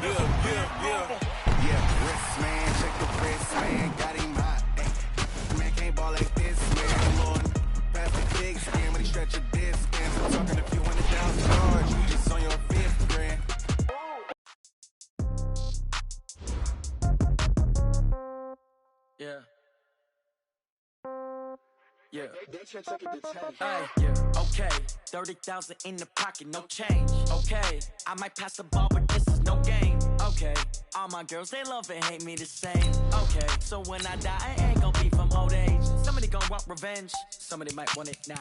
Yeah, wrist, man, check the wrist, man, got him hot. Ay, man can't ball like this, man. Lord, pass the big skin when he stretch a disc. And I'm talking a few $100,000, you just on your fifth grand. Yeah. Yeah. Hey, yeah. Okay. 30,000 in the pocket, no change. Okay. I might pass the ball, but this is no game. Okay. All my girls, they love and hate me the same. Okay. So when I die, I ain't gonna be from old age. Somebody gon' want revenge. Somebody might want it now.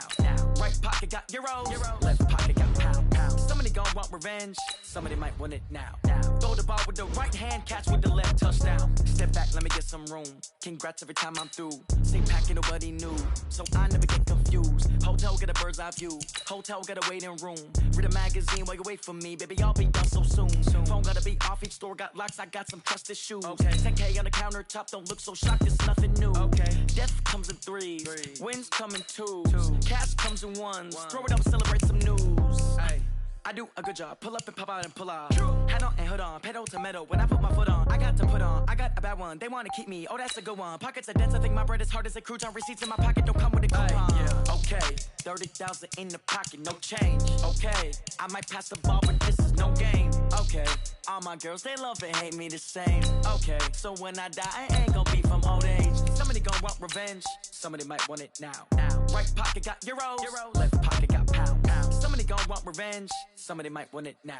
Right pocket got euros. Left pocket got pound. Somebody gon' want revenge. Somebody might want it now. Throw the ball with the right hand, catch with the left, touchdown. Step back, let me get some room. Congrats every time I'm through. Same packet, nobody knew. So I never get confused. Hotel get a bird's eye view. Hotel get a waiting room. Read a magazine while you wait for me. Baby, I'll be done so soon. Phone gotta be off, each store got locks. I got some trusted shoes. Okay. 10K on the countertop, don't look so shocked, it's nothing new. Okay. Death comes in threes. Wins come in twos. Cash comes in ones. Throw it up, celebrate some news. Ay. I do a good job. Pull up and pop out and pull out. Hat on and hood on. Pedal to metal. When I put my foot on, I got to put on. I got a bad one. They want to keep me. Oh, that's a good one. Pockets are dense. I think my bread is hard as a crouton. Receipts in my pocket don't come with a coupon. Yeah. Okay. 30,000 in the pocket. No change. Okay. I might pass the ball, but this is no game. Okay. All my girls, they love and hate me the same. Okay. So when I die, I ain't gonna be from old age. Somebody gon' want revenge. Somebody might want it now. Right pocket got euros. Left pocket got pound. Somebody gon' want revenge. Somebody might want it now.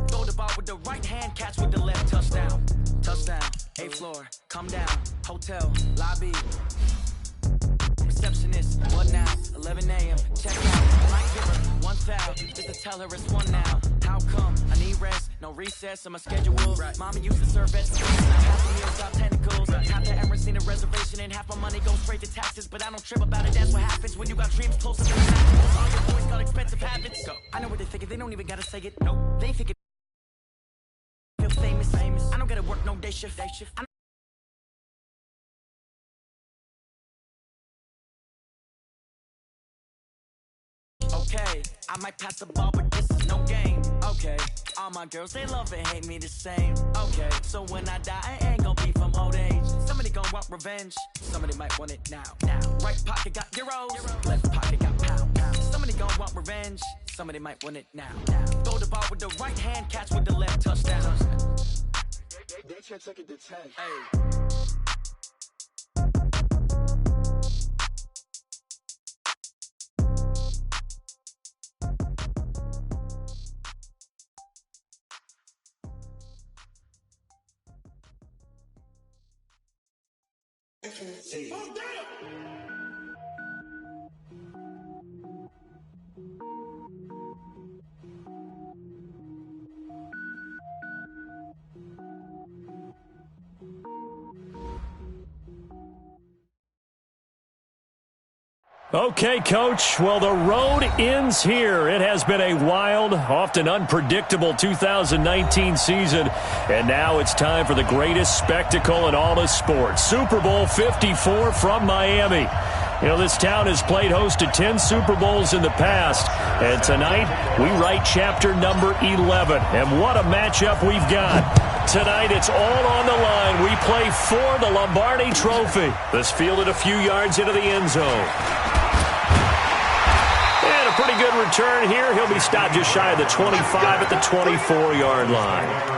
Throw the ball with the right hand, catch with the left, touchdown. Touchdown, 8th floor, come down. Hotel, lobby. Receptionist, what now? 11 a.m., check out. Might give her 1 foul, just to tell her it's 1 now. How come? I need rest, no recess in my schedule. Right. Mama used to serve vegetables, now half the meals got tentacles. Right. Half the Emirates seen a reservation and half my money goes straight to taxes. But I don't trip about it, that's what happens when you got dreams closer to the mattress. All your boys got expensive habits. Go. I know what they thinking, they don't even gotta say it. Nope. They think it feel famous. I don't gotta work no day shift. Okay, I might pass the ball, but this is no game. Okay, all my girls, they love and hate me the same. Okay, so when I die, I ain't gonna be from old age. Somebody gon' want revenge. Somebody might want it now. Right pocket got euros. Left pocket got pound. Somebody gon' want revenge. Somebody might want it now. Throw the ball with the right hand, catch with the left, touchdown. They can't take it to 10. Hey. Okay, Coach. Well, the road ends here. It has been a wild, often unpredictable 2019 season, and now it's time for the greatest spectacle in all of sports. Super Bowl 54 from Miami. You know, this town has played host to 10 Super Bowls in the past, and tonight we write chapter number 11. And what a matchup we've got. Tonight, it's all on the line. We play for the Lombardi Trophy. This fielded a few yards into the end zone. And a pretty good return here. He'll be stopped just shy of the 25 at the 24-yard line.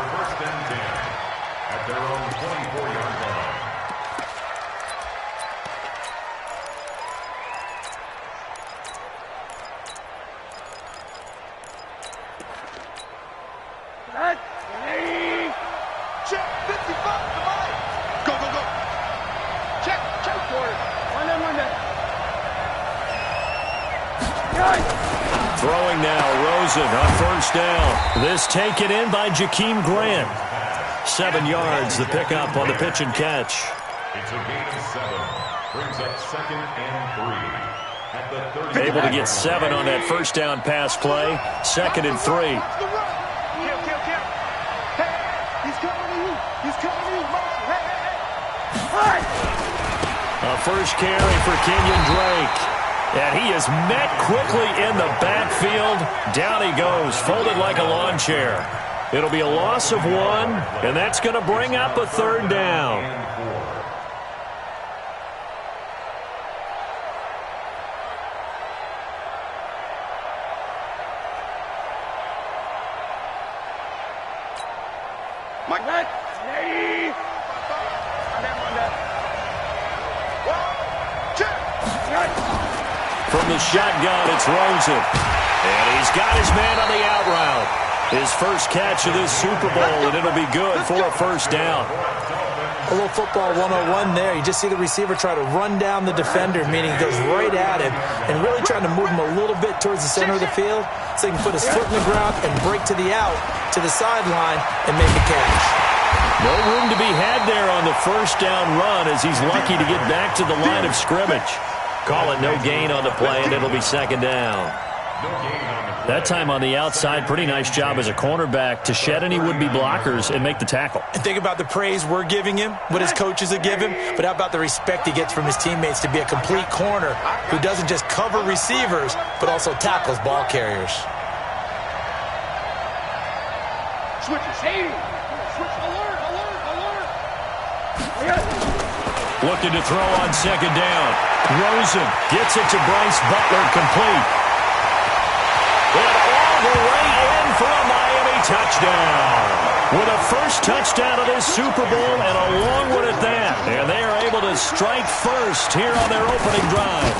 Throwing now, Rosen on first down. This taken in by Jakeem Grant. 7 yards, the pickup on the pitch and catch. It's a gain of 7. Brings up 2nd and 3. At the 30. Able to get 7 on that first down pass play. 2nd and 3. A first carry for Kenyon Drake. And he is met quickly in the backfield. Down he goes, folded like a lawn chair. It'll be a loss of 1, and that's going to bring up a 3rd down. From the shotgun, it's Rosen. And he's got his man on the out route. His first catch of this Super Bowl, and it'll be good for a 1st down. A little football 101 there. You just see the receiver try to run down the defender, meaning he goes right at him, and really trying to move him a little bit towards the center of the field so he can put his foot in the ground and break to the out, to the sideline, and make a catch. No room to be had there on the 1st down run as he's lucky to get back to the line of scrimmage. Call it no gain on the play, and it'll be 2nd down. That time on the outside, pretty nice job as a cornerback to shed any would-be blockers and make the tackle. And think about the praise we're giving him, what his coaches are giving, but how about the respect he gets from his teammates to be a complete corner who doesn't just cover receivers, but also tackles ball carriers. Switches. Hey! Switch alert! Looking to throw on 2nd down. Rosen gets it to Bryce Butler, complete. And all the way in for a Miami touchdown. With a first touchdown of this Super Bowl and a long one at that. And they are able to strike first here on their opening drive.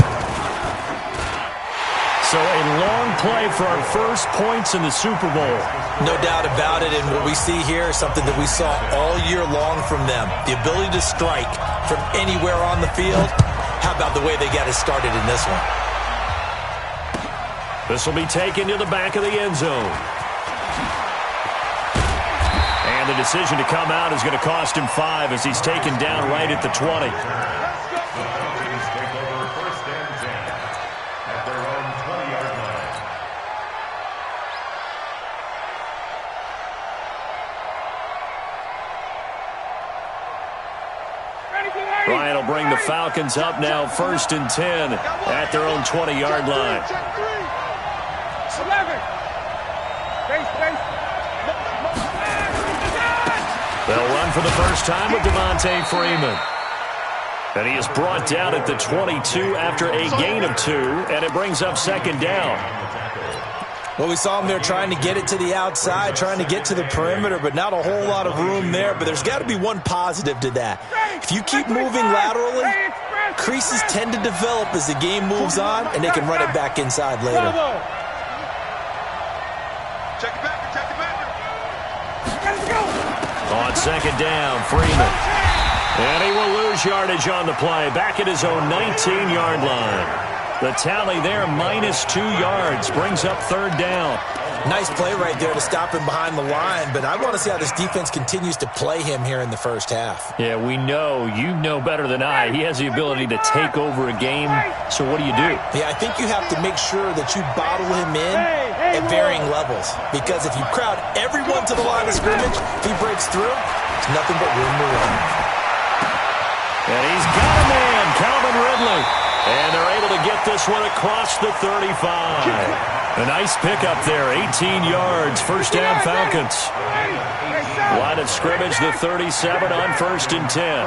So a long play for our first points in the Super Bowl. No doubt about it, and what we see here is something that we saw all year long from them. The ability to strike from anywhere on the field. How about the way they got it started in this one? This will be taken to the back of the end zone. And the decision to come out is going to cost him 5 as he's taken down right at the 20. Ryan will bring the Falcons up now 1st and 10 at their own 20-yard line. 11. They'll run for the first time with Devontae Freeman. And he is brought down at the 22 after a gain of 2, and it brings up 2nd down. Well, we saw him there trying to get it to the outside, trying to get to the perimeter, but not a whole lot of room there. But there's got to be one positive to that. If you keep moving laterally, creases tend to develop as the game moves on, and they can run it back inside later. Check it back. On 2nd down, Freeman. And he will lose yardage on the play, back at his own 19-yard line. The tally there, -2 yards, brings up 3rd down. Nice play right there to stop him behind the line, but I want to see how this defense continues to play him here in the first half. Yeah, we know, you know better than I, he has the ability to take over a game, so what do you do? Yeah, I think you have to make sure that you bottle him in at varying levels, because if you crowd everyone to the line of scrimmage, if he breaks through, it's nothing but room to run. And he's got a man, Calvin Ridley. And they're able to get this one across the 35. A nice pickup there, 18 yards, 1st down Falcons. Line of scrimmage, the 37 on 1st and 10.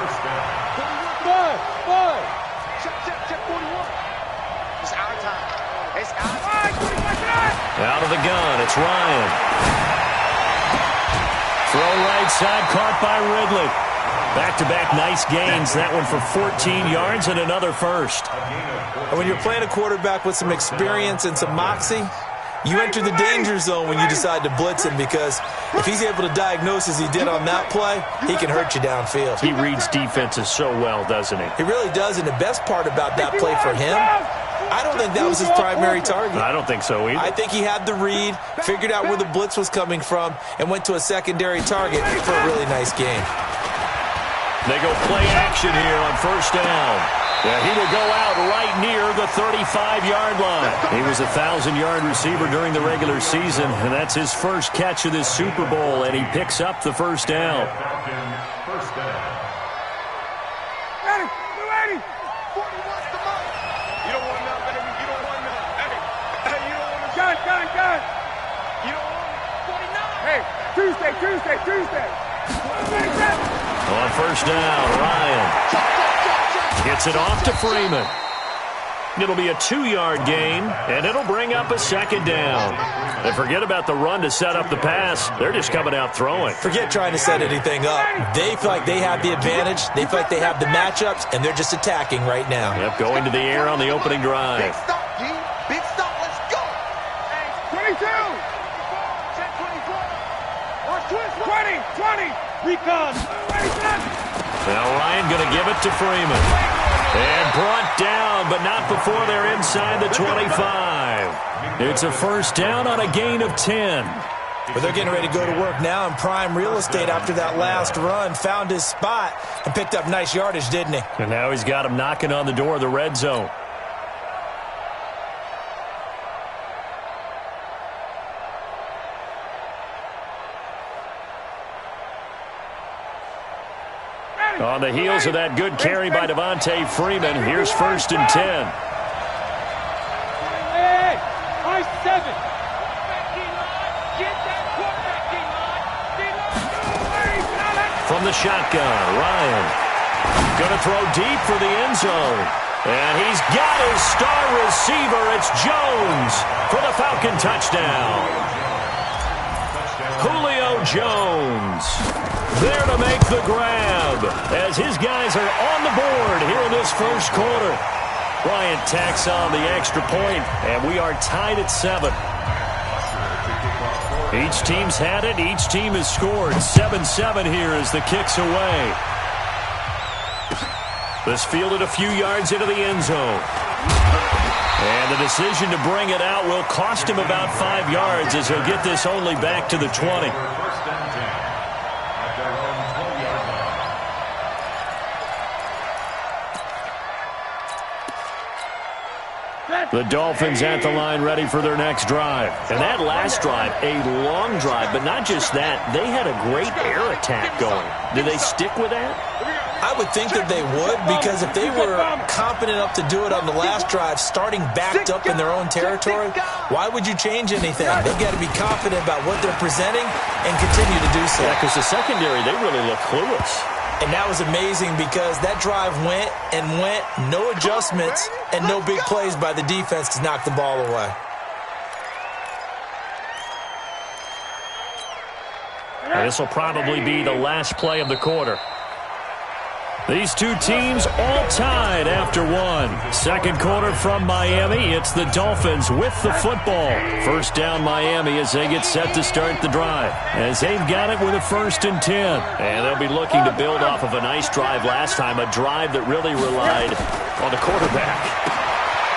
Out of the gun, it's Ryan. Throw right side, caught by Ridley. Back-to-back nice gains. That one for 14 yards and another first. And when you're playing a quarterback with some experience and some moxie, you enter the danger zone when you decide to blitz him, because if he's able to diagnose as he did on that play, he can hurt you downfield. He reads defenses so well, doesn't he? He really does, and the best part about that play for him, I don't think that was his primary target. I don't think so either. I think he had the read, figured out where the blitz was coming from, and went to a secondary target for a really nice game. They go play action here on 1st down. Yeah, he will go out right near the 35-yard line. He was a 1,000-yard receiver during the regular season, and that's his first catch of this Super Bowl, and he picks up the 1st down. First down. Ready, you ready? 40 wants the money. You don't want none, baby. You don't want none. Hey, you don't want none. Gun. You don't want 49. Hey. Tuesday. On first down, Ryan gets it off to Freeman. It'll be a 2-yard gain, and it'll bring up a second down. And forget about the run to set up the pass. They're just coming out throwing. Forget trying to set anything up. They feel like they have the advantage. They feel like they have the matchups, and they're just attacking right now. Yep, going to the air on the opening drive. Big stop, G. Big stop. Let's go. 22. Check 24. Watch 20. Recon. Now Ryan going to give it to Freeman. And brought down, but not before they're inside the 25. It's a first down on a gain of 10. But they're getting ready to go to work now in prime real estate after that last run. Found his spot and picked up nice yardage, didn't he? And now he's got him knocking on the door of the red zone. On the heels of that good carry by Devontae Freeman, here's first and 10. Hey, I 7. Get that quarterback, D-line. From the shotgun, Ryan going to throw deep for the end zone. And he's got his star receiver. It's Jones for the Falcon touchdown. Julio Jones there to make the grab as his guys are on the board here in this first quarter. Bryant tacks on the extra point, and we are tied at 7. Each team's had it. Each team has scored. 7-7 here as the kick's away. This fielded a few yards into the end zone. And the decision to bring it out will cost him about 5 yards as he'll get this only back to the 20. The Dolphins at the line ready for their next drive. And that last drive, a long drive, but not just that. They had a great air attack going. Do they stick with that? I would think that they would, because if they were confident enough to do it on the last drive, starting backed up in their own territory, why would you change anything? They've got to be confident about what they're presenting and continue to do so. Yeah, because the secondary, they really look clueless. And that was amazing because that drive went and went, no adjustments and no big plays by the defense to knock the ball away. And this will probably be the last play of the quarter. These two teams all tied after one. Second quarter from Miami. It's the Dolphins with the football. First down Miami as they get set to start the drive. As they've got it with a first and 10. And they'll be looking to build off of a nice drive last time. A drive that really relied on the quarterback.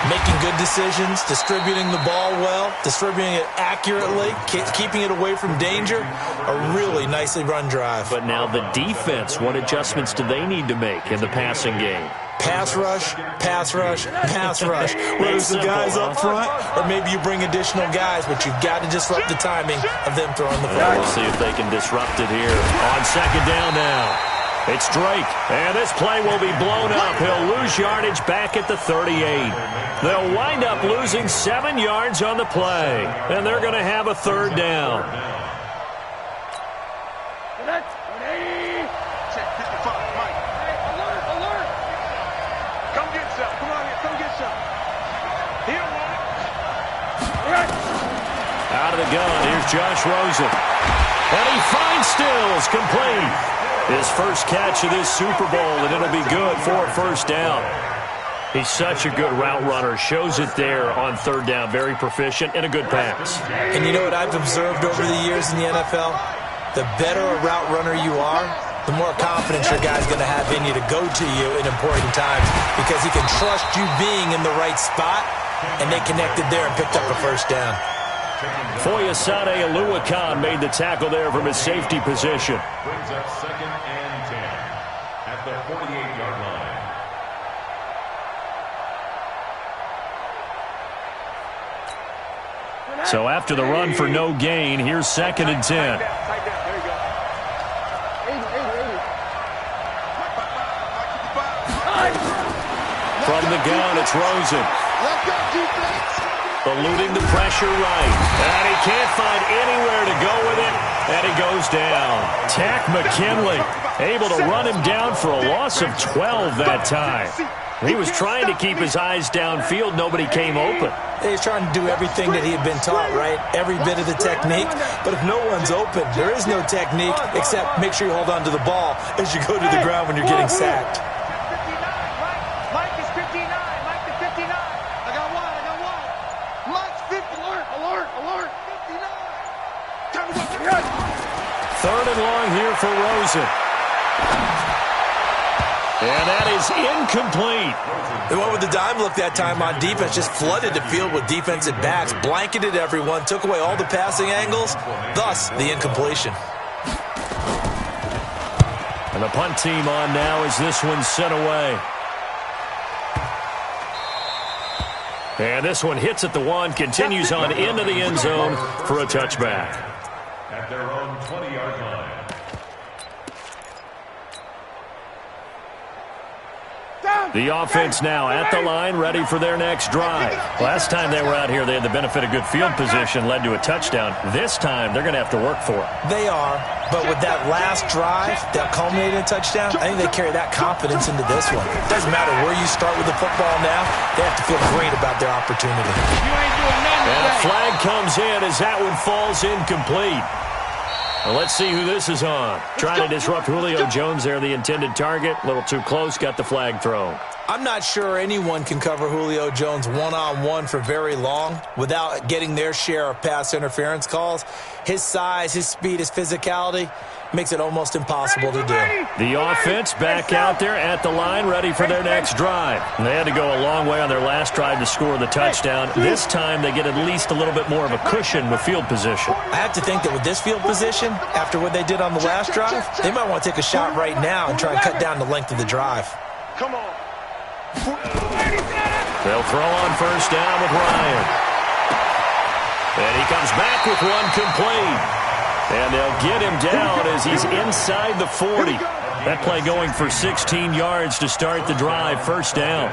Making good decisions, distributing the ball well, distributing it accurately, keeping it away from danger. A really nicely run drive. But now the defense, what adjustments do they need to make in the passing game? Pass rush, pass rush, pass rush. Whether it's the guys up front or maybe you bring additional guys, but you've got to disrupt the timing of them throwing the ball. We'll see if they can disrupt it here. On second down now. It's Drake, and this play will be blown up. He'll lose yardage back at the 38. They'll wind up losing 7 yards on the play, and they're going to have a third down. Check 55, Mike. Alert. Come get some. Come on here. Come get some. Here, one. Out of the gun, here's Josh Rosen. And he finds Stills, complete. His first catch of this Super Bowl, and it'll be good for a first down. He's such a good route runner. Shows it there on third down. Very proficient and a good pass. And you know what I've observed over the years in the NFL? The better a route runner you are, the more confidence your guy's going to have in you to go to you in important times because he can trust you being in the right spot, and they connected there and picked up a first down. Foyesade Oluwakan made the tackle there from his safety position. Brings up second and 10 at the 48-yard line. So after the run for no gain, here's second and 10. There you go. 80. From the gun, it's Rosen. Let's go, defense. eluding the pressure right. And he can't find anywhere to go with it, and he goes down. Tack McKinley able to run him down for a loss of 12 that time. He was trying to keep his eyes downfield. Nobody came open. He's trying to do everything that he had been taught, right? Every bit of the technique. But if no one's open, there is no technique except make sure you hold on to the ball as you go to the ground when you're getting sacked. Mike is 59. Mike is 59. I got one. Mike's 50. Alert. 59. Third and long here for Rosen. And that is incomplete. They went with the dime look that time on defense, just flooded the field with defensive backs, blanketed everyone, took away all the passing angles, thus the incompletion. And the punt team on now as this one's sent away. And this one hits at the 1, continues on into the end zone for a touchback. At their own 20-yard line. The offense now at the line, ready for their next drive. Last time they were out here, they had the benefit of good field position, led to a touchdown. This time, they're going to have to work for it. They are, but with that last drive that culminated in a touchdown, I think they carry that confidence into this one. It doesn't matter where you start with the football now. They have to feel great about their opportunity. And a flag comes in as that one falls incomplete. Well, let's see who this is on. Trying to disrupt Julio Jones there, the intended target. A little too close, got the flag thrown. I'm not sure anyone can cover Julio Jones one-on-one for very long without getting their share of pass interference calls. His size, his speed, his physicality makes it almost impossible to do. The offense back out there at the line, ready for their next drive. And they had to go a long way on their last drive to score the touchdown. This time they get at least a little bit more of a cushion with field position. I have to think that with this field position, after what they did on the last drive, they might want to take a shot right now and try and cut down the length of the drive. Come on. They'll throw on first down with Ryan. And he comes back with one complete. And they'll get him down as he's inside the 40. That play going for 16 yards to start the drive, first down.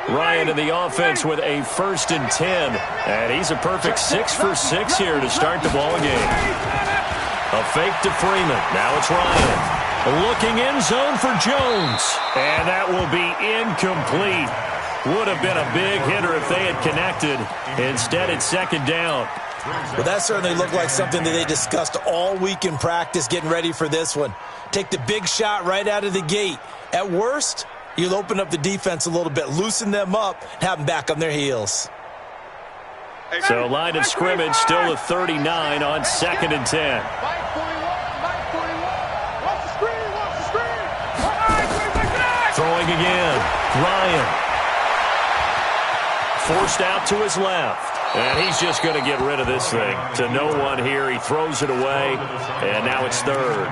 Ryan in the offense with a 1st and 10. And he's a perfect 6 for 6 here to start the ball game. A fake to Freeman. Now it's Ryan. Looking end zone for Jones. And that will be incomplete. Would have been a big hitter if they had connected. Instead, it's second down. Well, that certainly looked like something that they discussed all week in practice getting ready for this one. Take the big shot right out of the gate. At worst, you'll open up the defense a little bit, loosen them up, have them back on their heels. So line of scrimmage still the 39 on 2nd and 10. Throwing again. Ryan. Forced out to his left. And he's just going to get rid of this thing. To no one here. He throws it away. And now it's 3rd.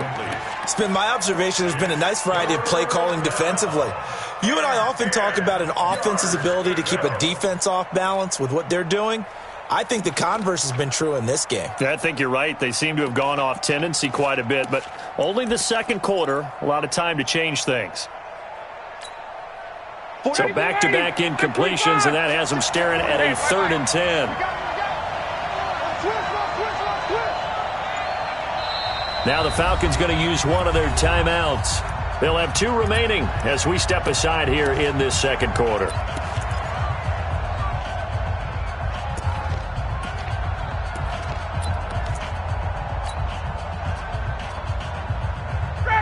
It's been my observation there's been a nice variety of play calling defensively. You and I often talk about an offense's ability to keep a defense off balance with what they're doing. I think the converse has been true in this game. I think you're right. They seem to have gone off tendency quite a bit, but only the second quarter, a lot of time to change things. So back-to-back incompletions, and that has them staring at a 3rd and 10. Now the Falcons going to use one of their timeouts. They'll have 2 remaining as we step aside here in this second quarter.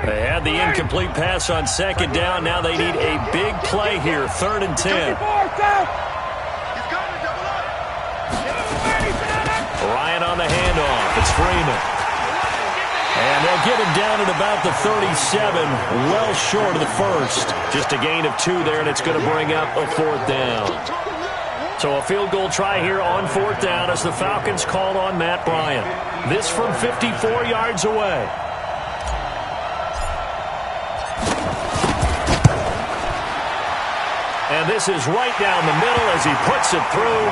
They had the incomplete pass on 2nd down. Now they need a big play here, 3rd and 10. Ryan on the handoff. It's Freeman. And they'll get him down at about the 37, well short of the 1st. Just a gain of 2 there, and it's going to bring up a 4th down. So a field goal try here on 4th down as the Falcons call on Matt Bryant. This from 54 yards away. And this is right down the middle as he puts it through.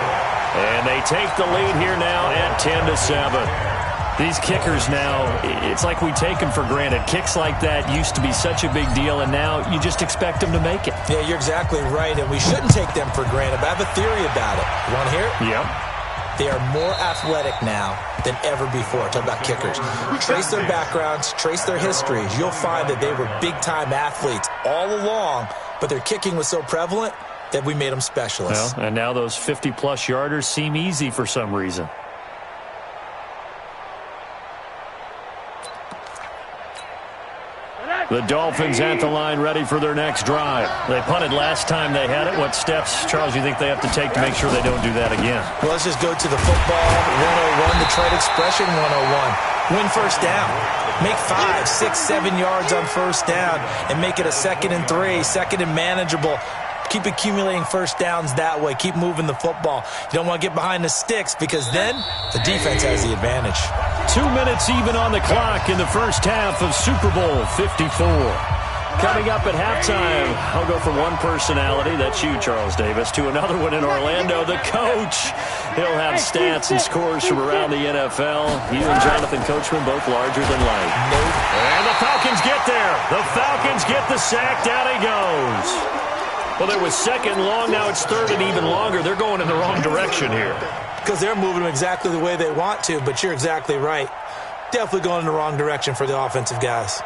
And they take the lead here now at 10-7. These kickers now, it's like we take them for granted. Kicks like that used to be such a big deal, and now you just expect them to make it. Yeah, you're exactly right, and we shouldn't take them for granted. But I have a theory about it. You want to hear it? Yep. They are more athletic now than ever before. Talk about kickers. Trace their backgrounds, trace their histories. You'll find that they were big-time athletes all along, but their kicking was so prevalent that we made them specialists. Well, and now those 50-plus yarders seem easy for some reason. The Dolphins at the line ready for their next drive. They punted last time they had it. What steps, Charles, you think they have to take to make sure they don't do that again? Well, let's just go to the football 101, the trade expression 101. Win first down. Make 5, 6, 7 yards on first down and make it a 2nd and 3, 2nd and manageable. Keep accumulating first downs that way. Keep moving the football. You don't want to get behind the sticks because then the defense has the advantage. 2 minutes even on the clock in the first half of Super Bowl 54. Coming up at halftime, I'll go from one personality, that's you, Charles Davis, to another one in Orlando, the coach. He'll have stats and scores from around the NFL. You and Jonathan Coachman both larger than life. And the Falcons get there. The Falcons get the sack. Down he goes. Well, there was 2nd long. Now it's 3rd and even longer. They're going in the wrong direction here. Because they're moving them exactly the way they want to, but you're exactly right. Definitely going in the wrong direction for the offensive guys.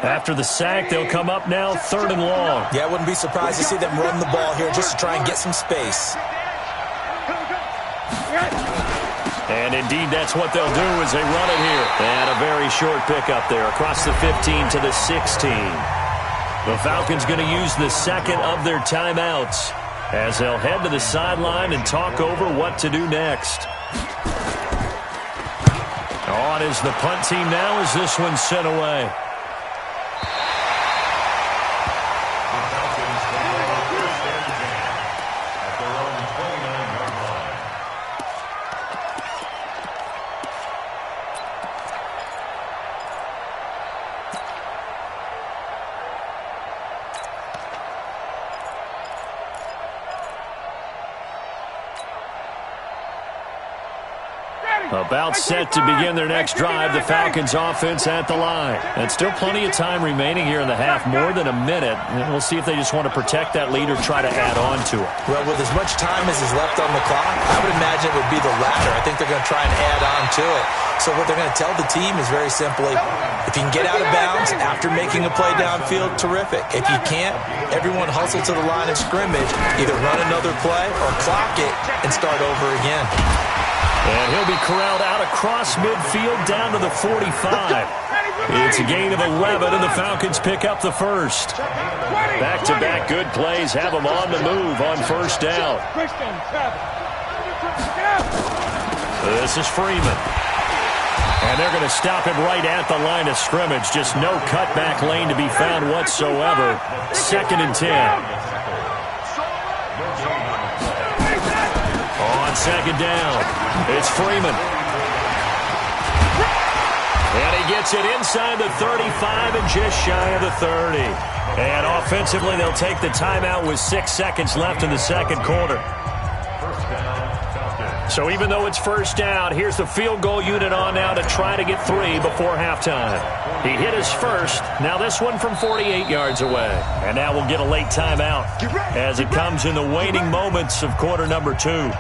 After the sack, they'll come up now 3rd and long. Yeah, I wouldn't be surprised to see them run the ball here just to try and get some space. And indeed, that's what they'll do as they run it here. And a very short pickup there across the 15 to the 16. The Falcons going to use the 2nd of their timeouts as they'll head to the sideline and talk over what to do next. On is the punt team now as this one's sent away. About set to begin their next drive, the Falcons offense at the line. And still plenty of time remaining here in the half, more than a minute. And we'll see if they just want to protect that lead or try to add on to it. Well, with as much time as is left on the clock, I would imagine it would be the latter. I think they're going to try and add on to it. So what they're going to tell the team is very simply, if you can get out of bounds after making a play downfield, terrific. If you can't, everyone hustle to the line of scrimmage, either run another play or clock it and start over again. And he'll be corralled out across midfield down to the 45. It's a gain of 11, and the Falcons pick up the first. Back-to-back good plays have them on the move on first down. This is Freeman. And they're going to stop him right at the line of scrimmage. Just no cutback lane to be found whatsoever. 2nd and 10. On 2nd down. It's Freeman. And he gets it inside the 35 and just shy of the 30. And offensively, they'll take the timeout with 6 seconds left in the 2nd quarter. So even though it's first down, here's the field goal unit on now to try to get 3 before halftime. He hit his first. Now this one from 48 yards away. And now we'll get a late timeout as it comes in the waning moments of quarter number 2.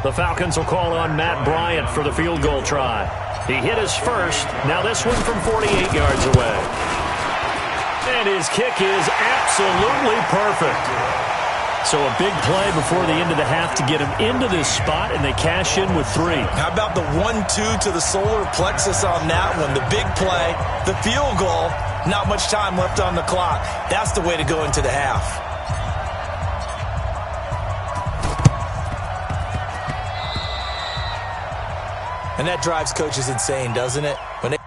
The Falcons will call on Matt Bryant for the field goal try. He hit his first. Now this one from 48 yards away. And his kick is absolutely perfect. So a big play before the end of the half to get him into this spot, and they cash in with 3. How about the 1-2 to the solar plexus on that one? The big play, the field goal, not much time left on the clock. That's the way to go into the half. And that drives coaches insane, doesn't it? When they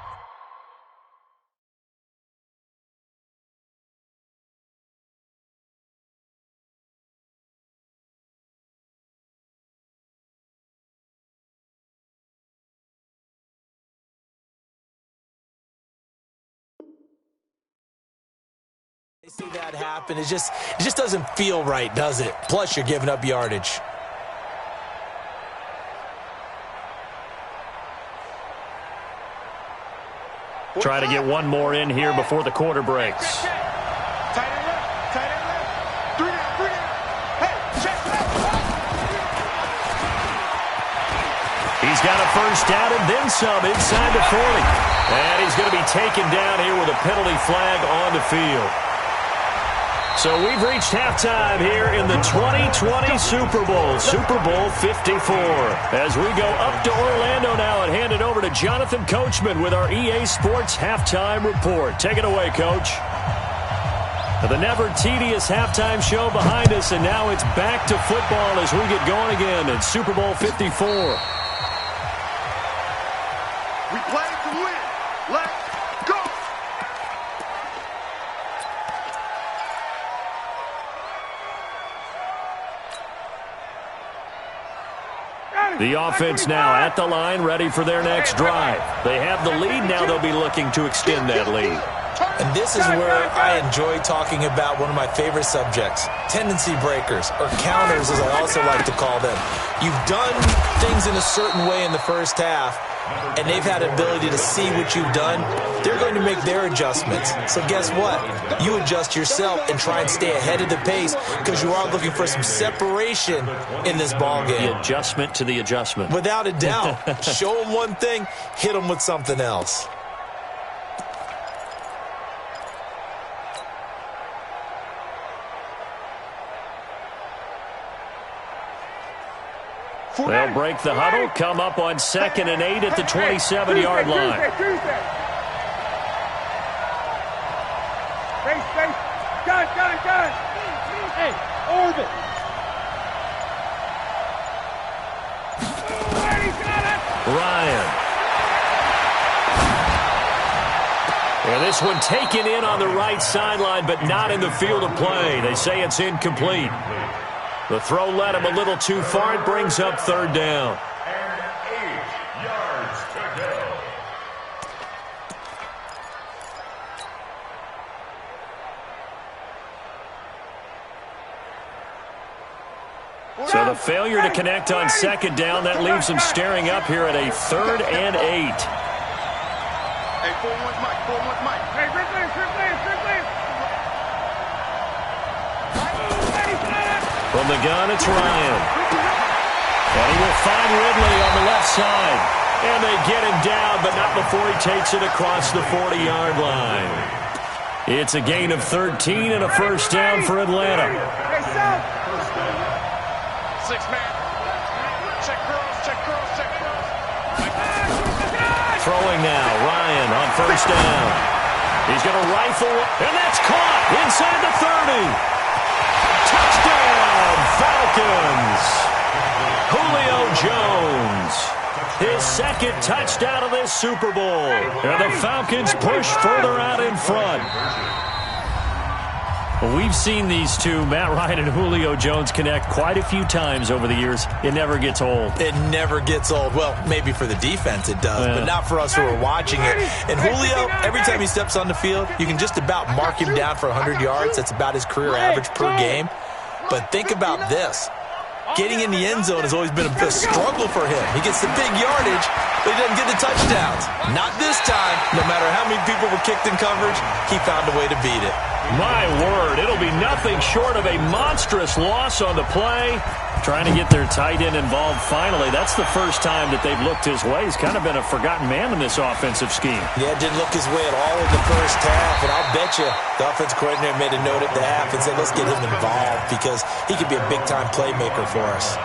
See that happen. It just doesn't feel right, does it? Plus, you're giving up yardage. Try to get one more in here before the quarter breaks. He's got a first down and then some inside the 40. And he's going to be taken down here with a penalty flag on the field. So we've reached halftime here in the 2020 Super Bowl, Super Bowl 54. As we go up to Orlando now and hand it over to Jonathan Coachman with our EA Sports Halftime Report. Take it away, Coach. The never tedious halftime show behind us, and now it's back to football as we get going again in Super Bowl 54. We play to win. Let's go. The offense now at the line, ready for their next drive. They have the lead now. They'll be looking to extend that lead. And this is where I enjoy talking about one of my favorite subjects, tendency breakers, or counters as I also like to call them. You've done things in a certain way in the first half, and they've had the ability to see what you've done. They're going to make their adjustments. So guess what? You adjust yourself and try and stay ahead of the pace because you are looking for some separation in this ball game. The adjustment to the adjustment. Without a doubt. Show them one thing, hit them with something else. They'll break the huddle, come up on 2nd and 8 at the 27-yard line. Gun. Hey, orbit. Ryan. And this one taken in on the right sideline, but not in the field of play. They say it's incomplete. The throw led him a little too far. It brings up 3rd down. And 8 yards to go. So the failure to connect on 2nd down, that leaves him staring up here at a 3rd and 8. Hey, 4-1 Mike. Hey, Rick Lance. From the gun, it's Ryan. And he will find Ridley on the left side. And they get him down, but not before he takes it across the 40-yard line. It's a gain of 13 and a first down for Atlanta. Six-man. Check cross. Throwing now, Ryan on first down. He's going to rifle, and that's caught inside the 30. Touchdown, Falcons. Julio Jones. His 2nd touchdown of this Super Bowl. And the Falcons push further out in front. Well, we've seen these two, Matt Ryan and Julio Jones, connect quite a few times over the years. It never gets old. It never gets old. Well, maybe for the defense it does, but not for us who are watching it. And Julio, every time he steps on the field, you can just about mark him down for 100 yards. That's about his career average per game. But think about this. Getting in the end zone has always been a struggle for him. He gets the big yardage, but he doesn't get the touchdowns. Not this time. No matter how many people were kicked in coverage, he found a way to beat it. My word, it'll be nothing short of a monstrous loss on the play. Trying to get their tight end involved finally. That's the first time that they've looked his way. He's kind of been a forgotten man in this offensive scheme. Yeah, didn't look his way at all in the first half. And I'll bet you the offensive coordinator made a note at the half and said, let's get him involved because he could be a big-time playmaker for us.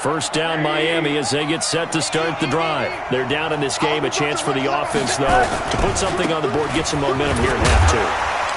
First down Miami as they get set to start the drive. They're down in this game. A chance for the offense, though, to put something on the board, get some momentum here in half 2.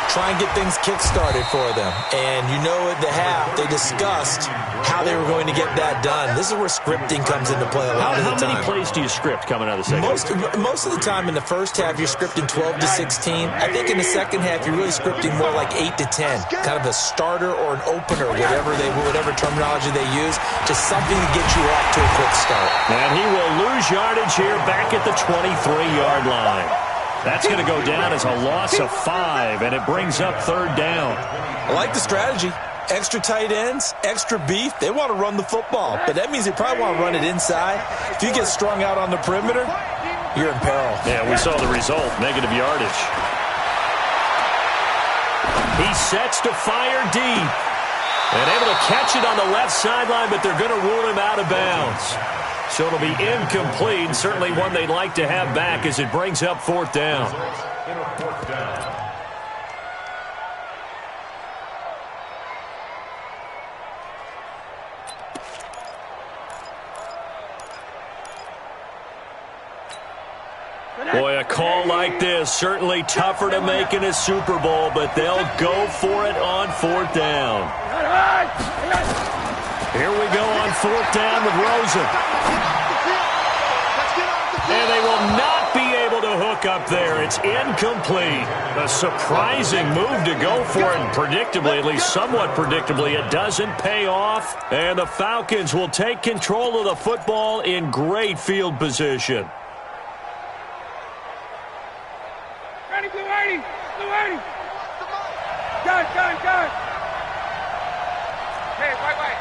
try and get things kick-started for them. And you know at the half, they discussed how they were going to get that done. This is where scripting comes into play a lot of the time. How many plays do you script coming out of the second half? Most of the time in the first half, you're scripting 12 to 16. I think in the second half, you're really scripting more like 8 to 10. Kind of a starter or an opener, whatever terminology they use. Just something to get you off to a quick start. And he will lose yardage here back at the 23-yard line. That's going to go down as a loss of 5, and it brings up third down. I like the strategy. Extra tight ends, extra beef. They want to run the football, but that means they probably want to run it inside. If you get strung out on the perimeter, you're in peril. Yeah, we saw the result, negative yardage. He sets to fire deep. And able to catch it on the left sideline, but they're going to rule him out of bounds. So it'll be incomplete, certainly one they'd like to have back as it brings up fourth down. Boy, a call like this, certainly tougher to make in a Super Bowl, but they'll go for it on fourth down. Here we go on fourth down with Rosen. And they will not be able to hook up there. It's incomplete. A surprising move to go for it, and predictably, at least somewhat predictably, it doesn't pay off. And the Falcons will take control of the football in great field position. Gun. Hey, wait.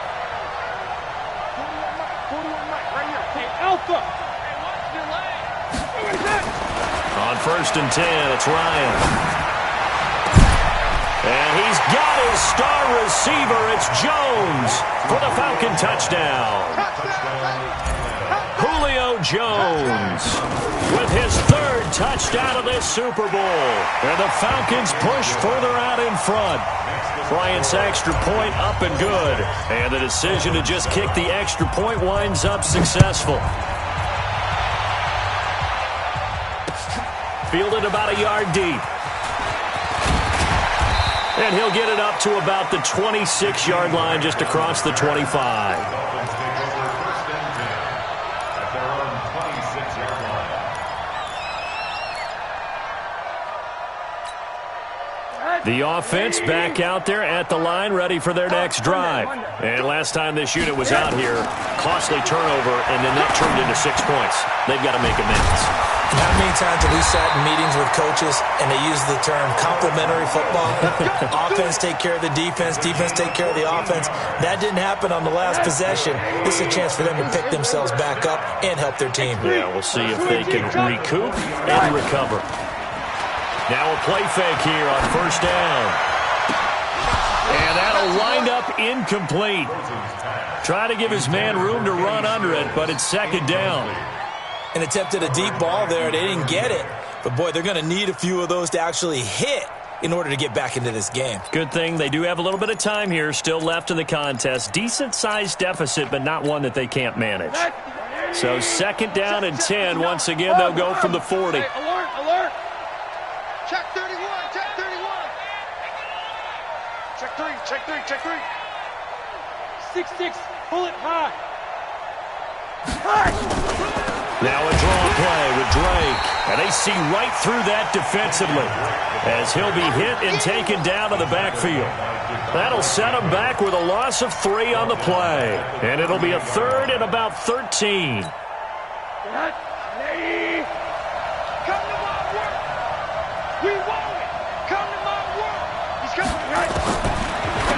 41 Mike, right here. Hey, Alpha. Hey, watch your leg. What is that? On first and 10, it's Ryan. And he's got his star receiver. It's Jones for the Falcon touchdown. Julio Jones with his third touchdown of this Super Bowl. And the Falcons push further out in front. Bryant's extra point up and good. And the decision to just kick the extra point winds up successful. Fielded about a yard deep. And he'll get it up to about the 26-yard line just across the 25. The offense back out there at the line, ready for their next drive. And last time this unit was out here, costly turnover, and then that turned into 6 points. They've got to make amends. How many times have we sat in meetings with coaches and they use the term complementary football? Offense take care of the defense, defense take care of the offense. That didn't happen on the last possession. This is a chance for them to pick themselves back up and help their team. Yeah, we'll see if they can recoup and recover. Now a play fake here on first down. And that'll wind up incomplete. Try to give his man room to run under it, but it's second down. And attempted a deep ball there. They didn't get it. But, boy, they're going to need a few of those to actually hit in order to get back into this game. Good thing they do have a little bit of time here still left in the contest. Decent-sized deficit, but not one that they can't manage. So second down and 10. Once again, they'll go from the 40. Alert. Check 31. Check 3. 6-6. Pull it high. Now a draw play with Drake. And they see right through that defensively as he'll be hit and taken down to the backfield. That'll set him back with a loss of 3 on the play. And it'll be a third and about 13.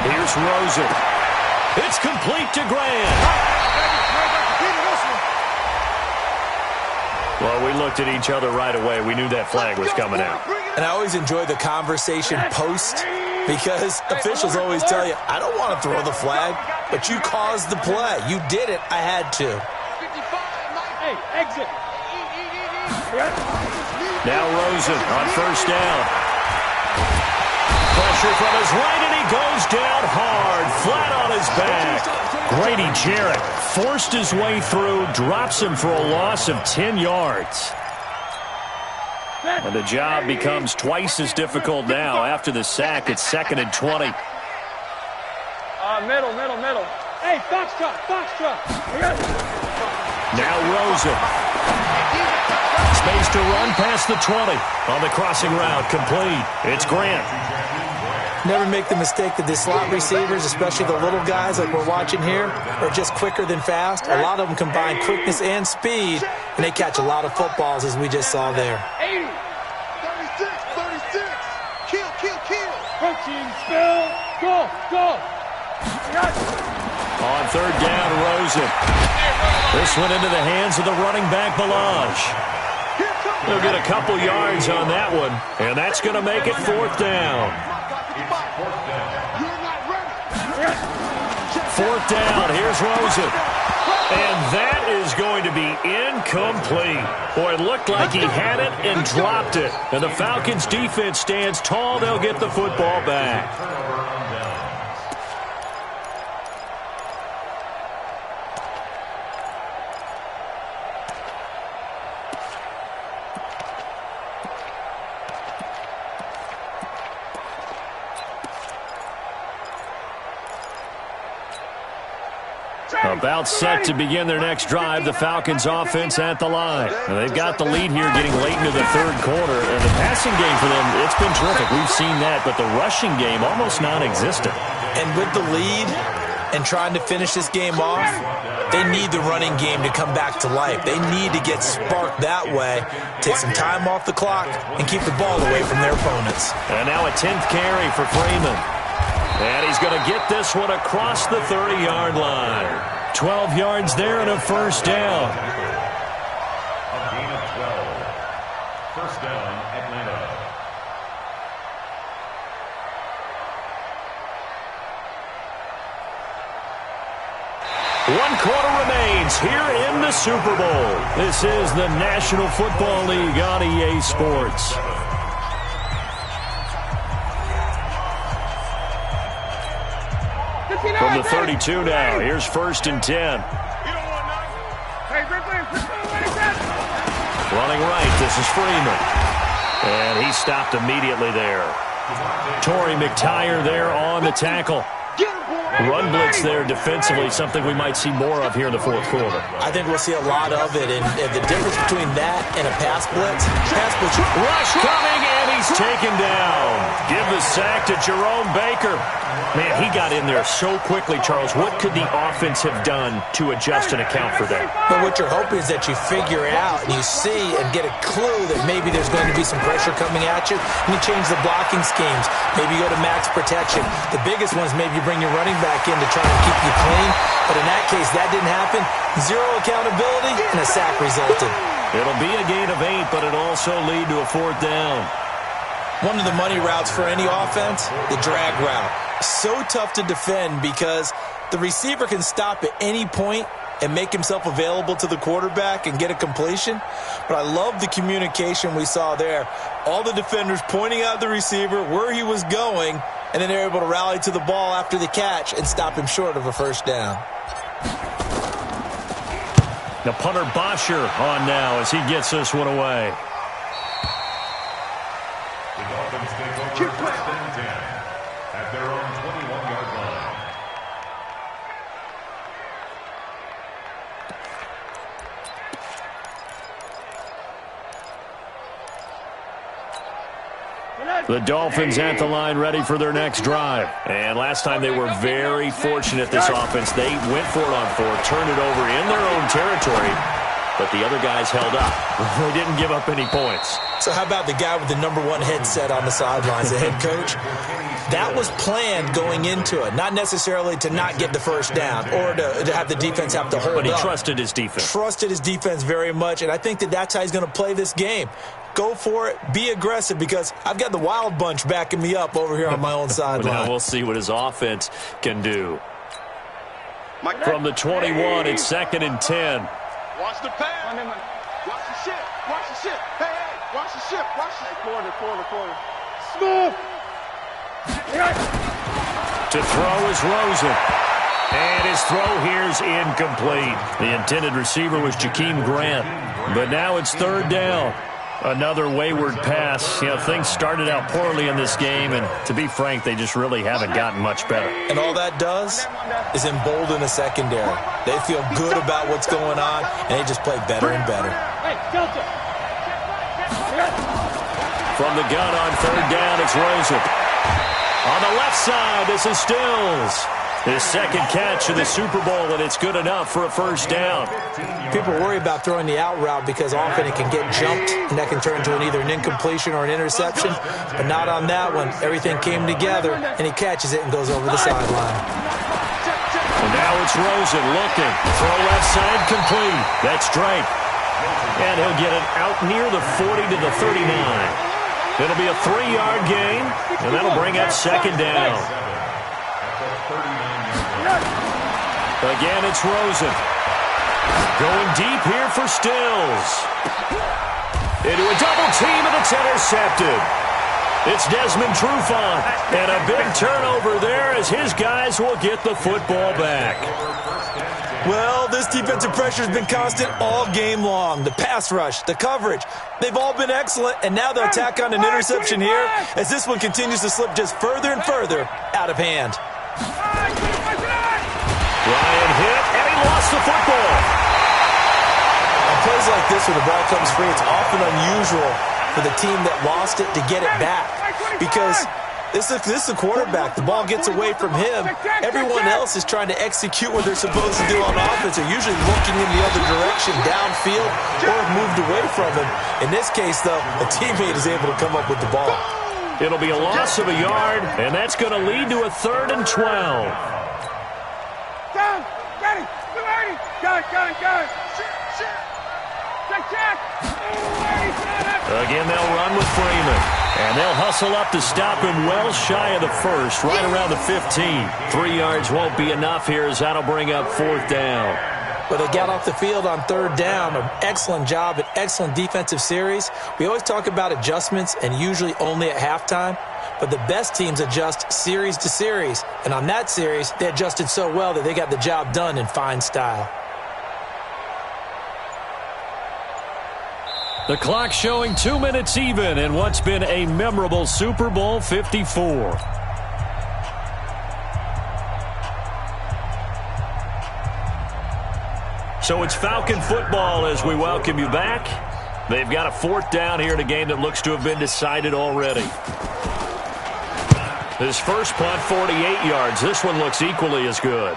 Here's Rosen. It's complete to Grant. Well, we looked at each other right away. We knew that flag was coming out. And I always enjoy the conversation post because officials always tell you, I don't want to throw the flag, but you caused the play. You did it. I had to. Hey, exit. Now Rosen on first down. Pressure from his right, and he goes down hard, flat on his back. Grady Jarrett forced his way through, drops him for a loss of 10 yards. And the job becomes twice as difficult now. After the sack, it's 2nd and 20. Middle. Hey, foxtrot. Now Rosen. Space to run past the 20. On the crossing route, complete. It's Grant. Never make the mistake that the slot receivers, especially the little guys like we're watching here, are just quicker than fast. A lot of them combine quickness and speed, and they catch a lot of footballs, as we just saw there. 80. 36. Kill. Protein spill. Go. On 3rd down, Rosen. This went into the hands of the running back, Balaj. They'll get a couple yards on that one, and that's going to make it 4th down. 4th down, here's Rosen. And that is going to be incomplete. Boy, it looked like he had it and dropped it. And the Falcons' defense stands tall. They'll get the football back. About set to begin their next drive, the Falcons offense at the line. And they've got the lead here getting late into the 3rd quarter. And the passing game for them, it's been terrific. We've seen that, but the rushing game almost non-existent. And with the lead and trying to finish this game off, they need the running game to come back to life. They need to get sparked that way, take some time off the clock, and keep the ball away from their opponents. And now a 10th carry for Freeman. And he's going to get this one across the 30-yard line. 12 yards there and a 1st down. A gain of 12. 1st down, Atlanta. One quarter remains here in the Super Bowl. This is the National Football League on EA Sports. From the 32 now, here's 1st and 10. Running right, this is Freeman. And he stopped immediately there. Torrey McTyer there on the tackle. Run blitz there defensively, something we might see more of here in the 4th quarter. I think we'll see a lot of it, and the difference between that and a pass blitz. Rush coming, and he's taken down. Give the sack to Jerome Baker. Man, he got in there so quickly, Charles. What could the offense have done to adjust and account for that? But what you're hoping is that you figure out and you see and get a clue that maybe there's going to be some pressure coming at you, and you change the blocking schemes. Maybe you go to max protection. The biggest one is maybe you bring your running back in to try and keep you clean. But in that case, that didn't happen. Zero accountability, and a sack resulted. It'll be a gain of 8, but it'll also lead to a 4th down. One of the money routes for any offense, the drag route. So tough to defend because the receiver can stop at any point and make himself available to the quarterback and get a completion. But I love the communication we saw there. All the defenders pointing out the receiver, where he was going, and then they're able to rally to the ball after the catch and stop him short of a 1st down. The punter Bosher on now as he gets this one away. The Dolphins take over 1st and 10 at their own 21-yard line. The Dolphins at the line ready for their next drive. And last time they were very fortunate, this offense. They went for it on 4th, turned it over in their own territory, but the other guys held up. They didn't give up any points. So how about the guy with the #1 headset on the sidelines, the head coach? That was planned going into it, not necessarily to not get the 1st down or to have the defense have to hold up. But he trusted his defense. Trusted his defense very much, and I think that that's how he's going to play this game. Go for it. Be aggressive because I've got the wild bunch backing me up over here on my own sideline. Now we'll see what his offense can do. From the 21, it's 2nd and 10. Watch the pass. Watch the shit. Watch the shit. Hey, watch the shit. Watch the corner. Smooth. To throw is Rosen. And his throw here's incomplete. The intended receiver was Jakeem Grant. But now it's 3rd down. Another wayward pass. You know, things started out poorly in this game, and to be frank, they just really haven't gotten much better. And all that does is embolden the secondary. They feel good about what's going on, and they just play better and better. From the gun on third down, it's Rosen. On the left side, this is Stills. His second catch of the Super Bowl, and it's good enough for a first down. People worry about throwing the out route because often it can get jumped, and that can turn into either an incompletion or an interception. But not on that one. Everything came together, and he catches it and goes over the sideline. And now it's Rosen looking. Throw left side complete. That's Drake. And he'll get it out near the 40 to the 39. It'll be a 3-yard gain, and that'll bring up second down. Again, it's Rosen. Going deep here for Stills. Into a double team, and it's intercepted. It's Desmond Trufant. And a big turnover there as his guys will get the football back. Well, this defensive pressure has been constant all game long. The pass rush, the coverage, they've all been excellent, and now they'll tack on an interception here as this one continues to slip just further and further out of hand. Ryan hit, and he lost the football. On plays like this where the ball comes free, it's often unusual for the team that lost it to get it back because this is the quarterback. The ball gets away from him. Everyone else is trying to execute what they're supposed to do on offense. They're usually looking in the other direction, downfield, or have moved away from him. In this case, though, a teammate is able to come up with the ball. It'll be a loss of a yard, and that's going to lead to a 3rd and 12. Again, they'll run with Freeman. And they'll hustle up to stop him well shy of the first, right around the 15. 3 yards won't be enough here as that'll bring up 4th down. Well, they got off the field on 3rd down. An excellent job, an excellent defensive series. We always talk about adjustments and usually only at halftime. But the best teams adjust series to series. And on that series, they adjusted so well that they got the job done in fine style. The clock showing 2 minutes even in what's been a memorable Super Bowl 54. So it's Falcon football as we welcome you back. They've got a 4th down here in a game that looks to have been decided already. His first punt, 48 yards. This one looks equally as good.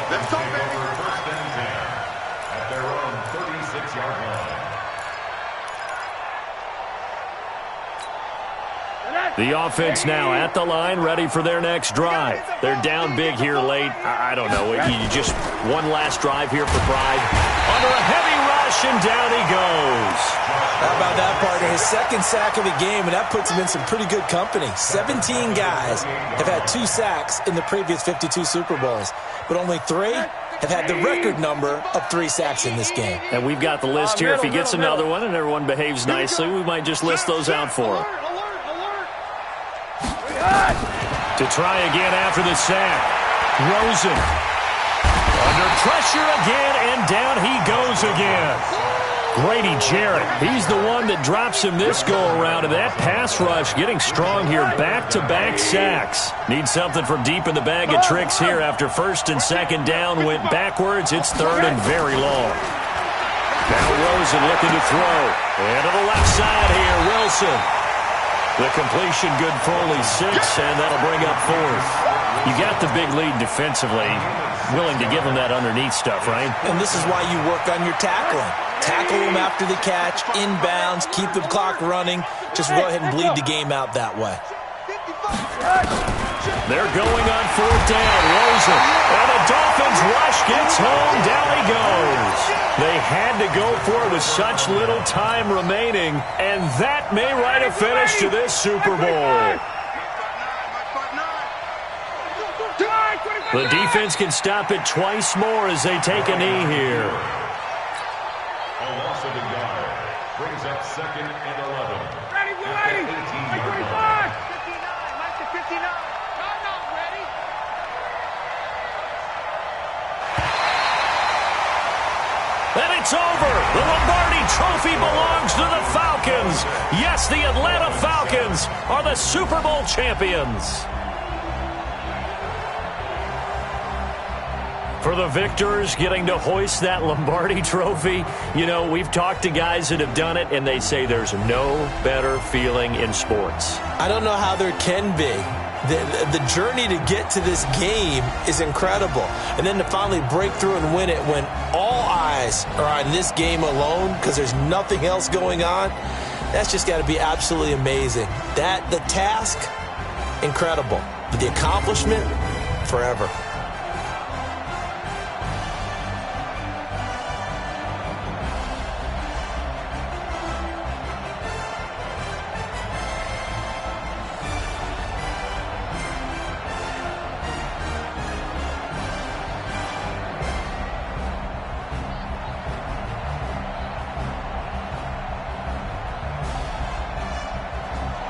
Let's go, baby. First and 10 at their own 36-yard line. The offense now at the line, ready for their next drive. They're down big here late. I don't know. You just one last drive here for pride. Under a heavy rush, and down he goes. How about that, partner? His 2nd sack of the game, and that puts him in some pretty good company. 17 guys have had 2 sacks in the previous 52 Super Bowls, but only 3 have had the record number of 3 sacks in this game. And we've got the list here. If he gets another one and everyone behaves nicely, we might just list those out for him. To try again after the sack. Rosen. Under pressure again, and down he goes again. Grady Jarrett, he's the one that drops him this go-around, and that pass rush getting strong here. Back-to-back sacks. Need something from deep in the bag of tricks here after 1st and 2nd down went backwards. It's 3rd and very long. Now Rosen looking to throw. And to the left side here, Wilson. The completion good for only 6, and that'll bring up 4th. You got the big lead defensively. Willing to give them that underneath stuff, right? And this is why you work on your tackling. Tackle them after the catch, inbounds, keep the clock running. Just go ahead and bleed the game out that way. They're going on 4th down. Rosen. And the Dolphins rush gets home. Down he goes. They had to go for it with such little time remaining, and that may write a finish to this Super Bowl. The defense can stop it twice more as they take a knee here. A loss of a yard brings up 2nd and 11. Ready, ready. 18-yard line. 59, Mike to 59. No, ready. And it it's over. The Lombardi Trophy belongs to the Falcons. Yes, the Atlanta Falcons are the Super Bowl champions. For the victors getting to hoist that Lombardi Trophy, you know, we've talked to guys that have done it, and they say there's no better feeling in sports. I don't know how there can be. The journey to get to this game is incredible. And then to finally break through and win it when all eyes are on this game alone because there's nothing else going on, that's just got to be absolutely amazing. The task, incredible. But the accomplishment, forever.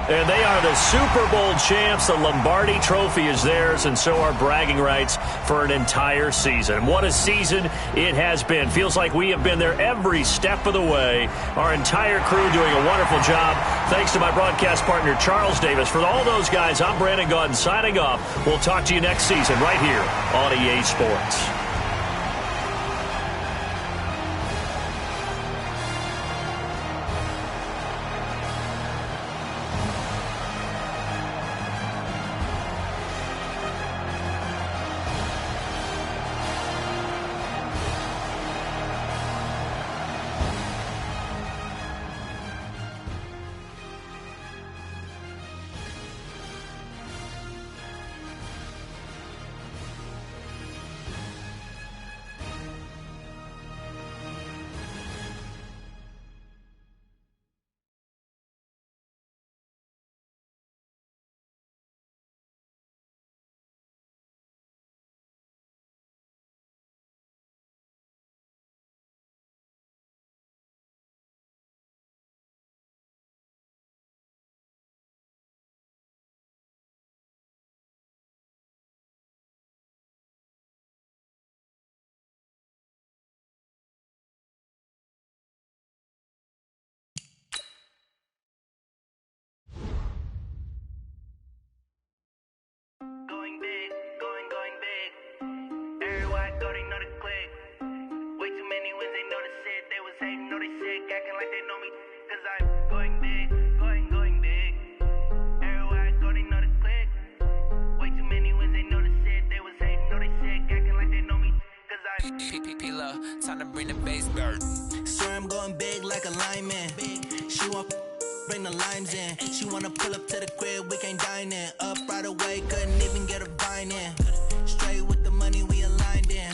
And they are the Super Bowl champs. The Lombardi Trophy is theirs, and so are bragging rights for an entire season. What a season it has been. Feels like we have been there every step of the way. Our entire crew doing a wonderful job. Thanks to my broadcast partner, Charles Davis. For all those guys, I'm Brandon Gaudin signing off. We'll talk to you next season right here on EA Sports. Going big, going big. Everywhere I go, they know the click. Way too many wins, they know the shit. They was hating, know they sick, acting like they know me. Cause I'm going big, going big. Everywhere I go, they know the click. Way too many wins, they know the shit. They was hating, know they sick, acting like they know me. Cause I'm P-P-P-Love, time to bring the bass bird. Swear I'm going big like a lineman. She want bring the limes in. She wanna pull up to the crib, we can't dine in. Up right away, couldn't even get a vine in. Straight with the money we aligned in.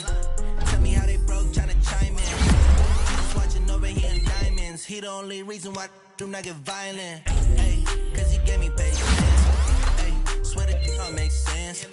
Tell me how they broke, tryna chime in. Just watching over here in diamonds. He the only reason why do not get violent. Hey, cause he gave me patience. Hey, swear that don't make sense.